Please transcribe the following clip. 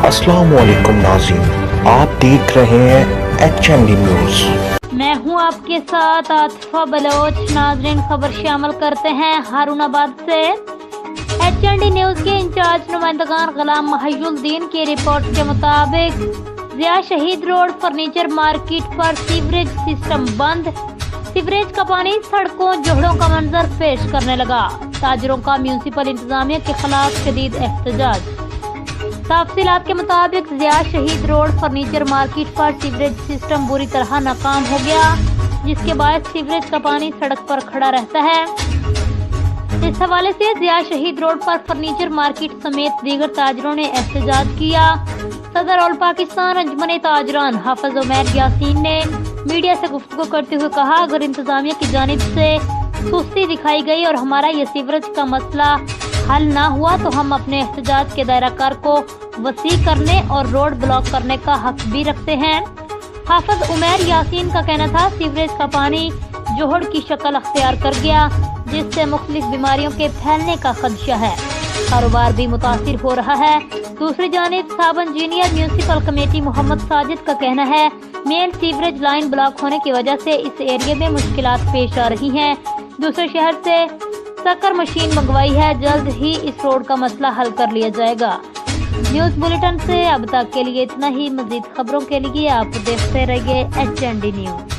अस्सलाम वालेकुम नाज़रीन, आप देख रहे हैं HND न्यूज़। मैं हूं आपके साथ आतिफा बलोच। नाज़रीन, खबर शामिल करते हैं हारूनाबाद से। HND न्यूज़ के इंचार्ज नुमाइंदगान गुलाम महायुद्दीन की रिपोर्ट के मुताबिक ज़िया शहीद रोड फर्नीचर मार्केट पर सीवरेज सिस्टम बंद। सीवरेज का पानी सड़कों जोहड़ों का मंजर पेश करने लगा। ताजरों का म्यूनिसिपल इंतजामिया के खिलाफ शदीद एहतजाज। तफसीलात के मुताबिक ज़िया शहीद रोड फर्नीचर मार्केट पर सीवरेज सिस्टम बुरी तरह नाकाम हो गया, जिसके बाद सीवरेज का पानी सड़क पर खड़ा रहता है। इस हवाले से ज़िया शहीद रोड पर फर्नीचर मार्केट समेत दीगर ताजरों ने एहतजाज किया। सदर ऑल पाकिस्तान अंजुमन ताजरान हाफिज उमैर यासीन ने मीडिया से गुफ्तगू करते हुए कहा, अगर इंतजामिया की जानिब से सुस्ती दिखाई गई और हमारा ये सीवरेज का मसला हल ना हुआ तो हम अपने एहतजाज के दायरा कार को वसी करने और रोड ब्लॉक करने का हक भी रखते हैं। हाफिज उमैर यासीन का कहना था, सीवरेज का पानी जोहड़ की शक्ल अख्तियार कर गया, जिससे मुख्तलिफ बीमारियों के फैलने का खदशा है। कारोबार भी मुतासिर हो रहा है। दूसरी जानिब sub engineer municipal committee Mohammad Sajid का कहना है, मेन सीवरेज लाइन ब्लॉक होने की वजह से इस एरिया में मुश्किलात पेश आ रही हैं। दूसरे शहर से सकर मशीन मंगवाई है, जल्द ही इस रोड का मसला हल कर लिया जाएगा। न्यूज़ बुलेटिन से अब तक के लिए इतना ही। मजीद खबरों के लिए आप देखते रहिए HND न्यूज़।